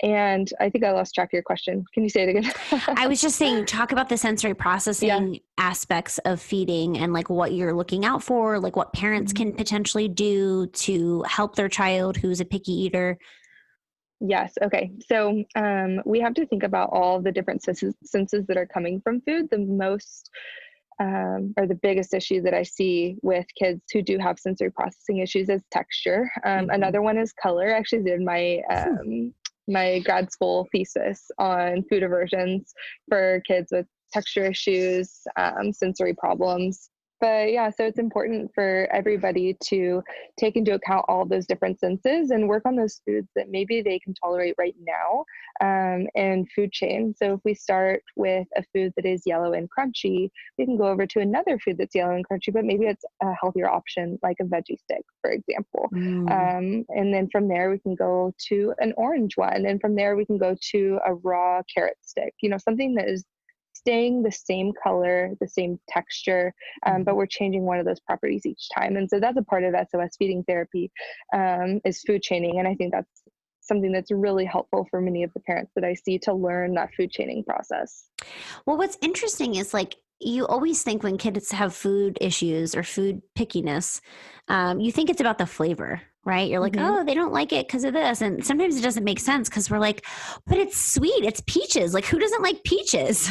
And I think I lost track of your question. Can you say it again? I was just saying, talk about the sensory processing aspects of feeding and like what you're looking out for, like what parents can potentially do to help their child who's a picky eater. Yes. Okay. So we have to think about all the different senses that are coming from food. The most or the biggest issue that I see with kids who do have sensory processing issues is texture. Another one is color. I actually did my my grad school thesis on food aversions for kids with texture issues, sensory problems. But yeah, so it's important for everybody to take into account all those different senses and work on those foods that maybe they can tolerate right now, and food chain. So if we start with a food that is yellow and crunchy, we can go over to another food that's yellow and crunchy, but maybe it's a healthier option, like a veggie stick, for example. And then from there, we can go to an orange one. And from there, we can go to a raw carrot stick, something that is staying the same color, the same texture, but we're changing one of those properties each time. And so that's a part of SOS feeding therapy, is food chaining. And I think that's something that's really helpful for many of the parents that I see to learn that food chaining process. Well, what's interesting is like, you always think when kids have food issues or food pickiness, you think it's about the flavor, right? You're like, oh, they don't like it because of this. And sometimes it doesn't make sense because we're like, but it's sweet. It's peaches. Like, who doesn't like peaches?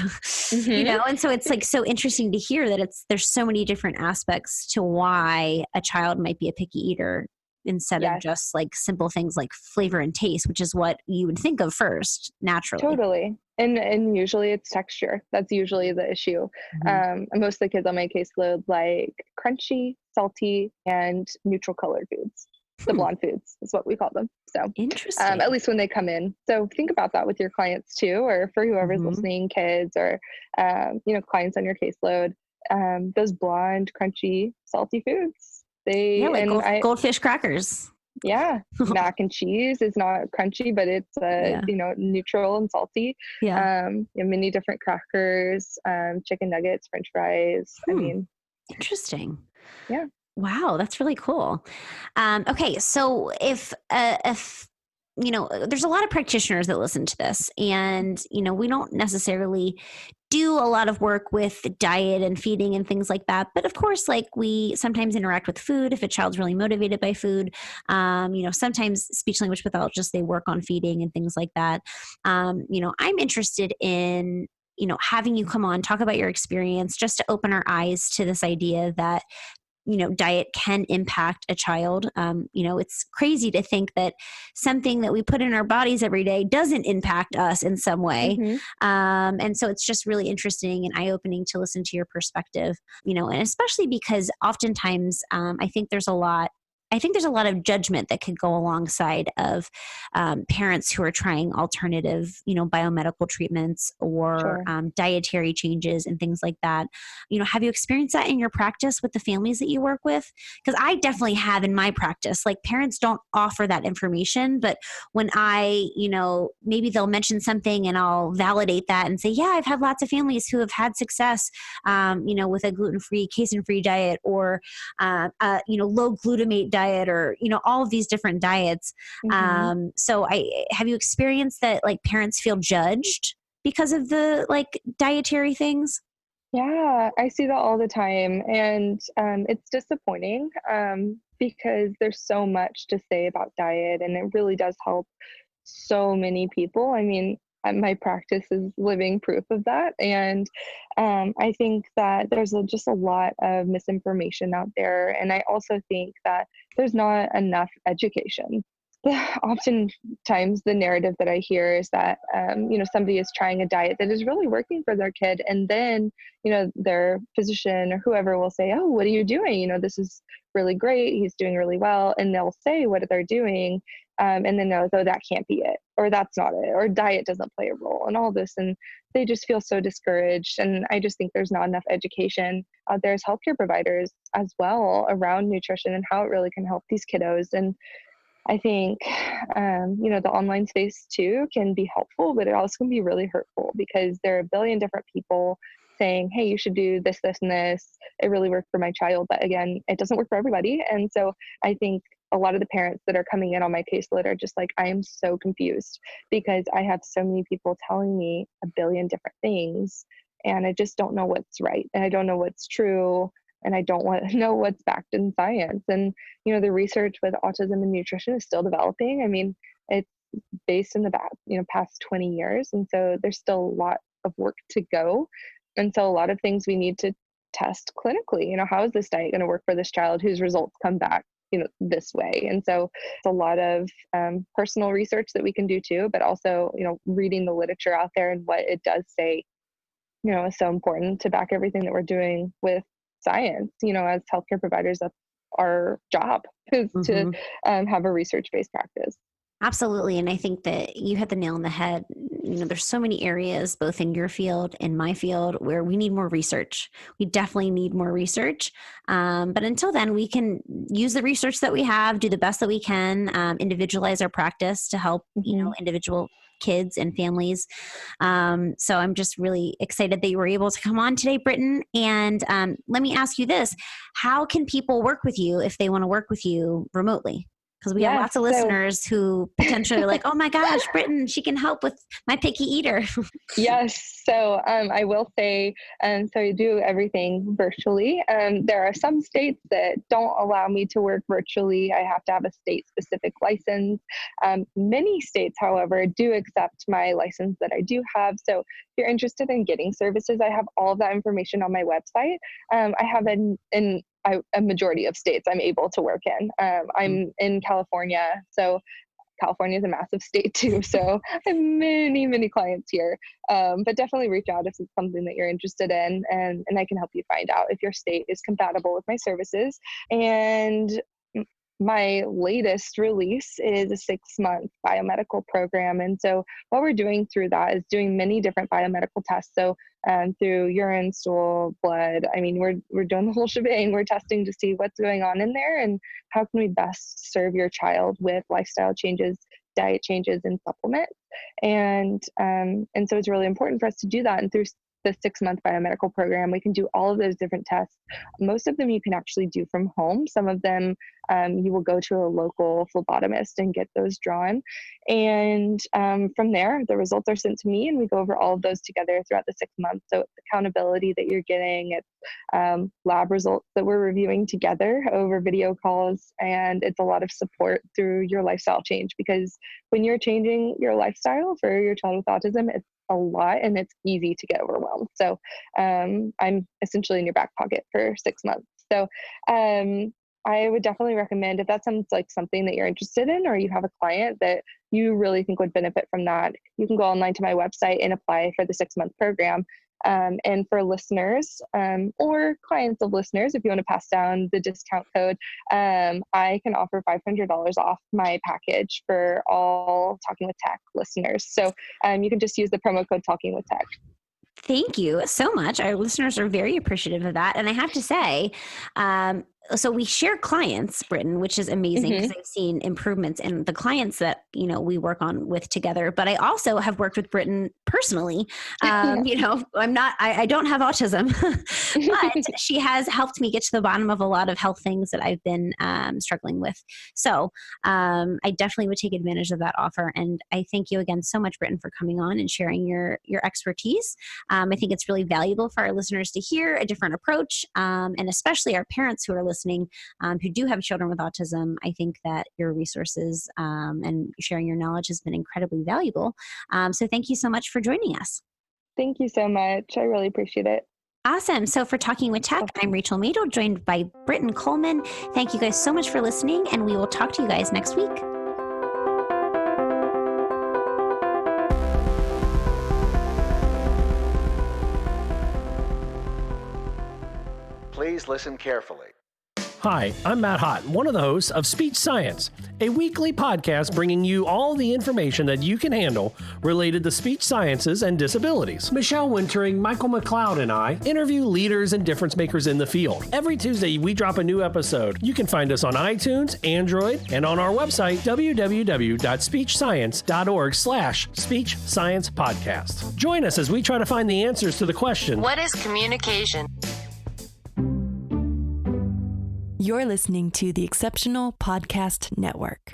And so it's like so interesting to hear that there's so many different aspects to why a child might be a picky eater instead of just like simple things like flavor and taste, which is what you would think of first naturally. Totally. And usually it's texture. That's usually the issue. Most of the kids on my caseload like crunchy, salty, and neutral colored foods. The blonde foods is what we call them. So interesting. At least when they come in. So think about that with your clients too, or for whoever's listening, kids or clients on your caseload. Those blonde, crunchy, salty foods. Goldfish crackers. Yeah. Mac and cheese is not crunchy, but it's neutral and salty. Many different crackers, chicken nuggets, French fries. I mean, interesting. Yeah. Wow, that's really cool. Okay, so if there's a lot of practitioners that listen to this, and we don't necessarily do a lot of work with diet and feeding and things like that. But of course, like we sometimes interact with food if a child's really motivated by food. Sometimes speech language pathologists, they work on feeding and things like that. I'm interested in having you come on, talk about your experience, just to open our eyes to this idea that diet can impact a child. It's crazy to think that something that we put in our bodies every day doesn't impact us in some way. And so it's just really interesting and eye-opening to listen to your perspective, and especially because oftentimes I think there's a lot of judgment that could go alongside of parents who are trying alternative, biomedical treatments or dietary changes and things like that. Have you experienced that in your practice with the families that you work with? Because I definitely have in my practice. Like, parents don't offer that information, but when I, maybe they'll mention something and I'll validate that and say, yeah, I've had lots of families who have had success, with a gluten-free, casein-free diet or, low glutamate diet or, all of these different diets. So have you experienced that like parents feel judged because of the like dietary things? Yeah, I see that all the time. And it's disappointing because there's so much to say about diet and it really does help so many people. I mean, my practice is living proof of that. And I think that there's just a lot of misinformation out there. And I also think that there's not enough education. Oftentimes the narrative that I hear is that, somebody is trying a diet that is really working for their kid. And then, their physician or whoever will say, oh, what are you doing? This is really great. He's doing really well. And they'll say what they're doing. And then they'll go, that can't be it, or that's not it, or diet doesn't play a role and all this. And they just feel so discouraged. And I just think there's not enough education out there as healthcare providers as well around nutrition and how it really can help these kiddos. And I think, the online space too can be helpful, but it also can be really hurtful because there are a billion different people saying, hey, you should do this, this, and this. It really worked for my child. But again, it doesn't work for everybody. And so I think a lot of the parents that are coming in on my caseload are just like, I am so confused because I have so many people telling me a billion different things, and I just don't know what's right. And I don't know what's true. And I don't want to know what's backed in science. And, the research with autism and nutrition is still developing. I mean, it's based in the past 20 years. And so there's still a lot of work to go. And so a lot of things we need to test clinically. How is this diet going to work for this child whose results come back, this way? And so it's a lot of personal research that we can do too, but also, reading the literature out there and what it does say, is so important to back everything that we're doing with science. As healthcare providers, that's our job, is to have a research-based practice. Absolutely. And I think that you hit the nail on the head. There's so many areas, both in your field and my field, where we need more research. We definitely need more research. But until then, we can use the research that we have, do the best that we can, individualize our practice to help, individual kids and families. So I'm just really excited that you were able to come on today, Brittyn. And let me ask you this. How can people work with you if they want to work with you remotely? Because we have lots of listeners who potentially are like, oh my gosh, Brittyn, she can help with my picky eater. Yes. So I will say, so I do everything virtually. There are some states that don't allow me to work virtually. I have to have a state-specific license. Many states, however, do accept my license that I do have. So if you're interested in getting services, I have all of that information on my website. I have a majority of states I'm able to work in. I'm in California, so California is a massive state too. So I have many, many clients here. But definitely reach out if it's something that you're interested in, and I can help you find out if your state is compatible with my services. And my latest release is a 6-month biomedical program. And so what we're doing through that is doing many different biomedical tests. So through urine, stool, blood, I mean, we're doing the whole shebang. We're testing to see what's going on in there and how can we best serve your child with lifestyle changes, diet changes, and supplements. And so it's really important for us to do that. And through the 6-month biomedical program, we can do all of those different tests. Most of them you can actually do from home. Some of them you will go to a local phlebotomist and get those drawn. And from there, the results are sent to me, and we go over all of those together throughout the 6 months. So it's accountability that you're getting. It's lab results that we're reviewing together over video calls. And it's a lot of support through your lifestyle change, because when you're changing your lifestyle for your child with autism, it's a lot and it's easy to get overwhelmed. So I'm essentially in your back pocket for 6 months. So I would definitely recommend, if that sounds like something that you're interested in, or you have a client that you really think would benefit from that, you can go online to my website and apply for the 6-month program. And for listeners or clients of listeners, if you want to pass down the discount code, I can offer $500 off my package for all Talking with Tech listeners. So you can just use the promo code Talking with Tech. Thank you so much. Our listeners are very appreciative of that. And I have to say, so we share clients, Brittyn, which is amazing because I've seen improvements in the clients that, we work on with together. But I also have worked with Brittyn personally. I don't have autism, but she has helped me get to the bottom of a lot of health things that I've been struggling with. So I definitely would take advantage of that offer. And I thank you again so much, Brittyn, for coming on and sharing your expertise. I think it's really valuable for our listeners to hear a different approach, and especially our parents who are listening, who do have children with autism. I think that your resources and sharing your knowledge has been incredibly valuable. So thank you so much for joining us. Thank you so much. I really appreciate it. Awesome. So for Talking with Tech, I'm Rachel Madel, joined by Brittyn Coleman. Thank you guys so much for listening, and we will talk to you guys next week. Please listen carefully. Hi, I'm Matt Hott, one of the hosts of Speech Science, a weekly podcast bringing you all the information that you can handle related to speech sciences and disabilities. Michelle Wintering, Michael McLeod, and I interview leaders and difference makers in the field. Every Tuesday, we drop a new episode. You can find us on iTunes, Android, and on our website, www.speechscience.org/Speech Science Podcast. Join us as we try to find the answers to the question, what is communication? You're listening to the Exceptional Podcast Network.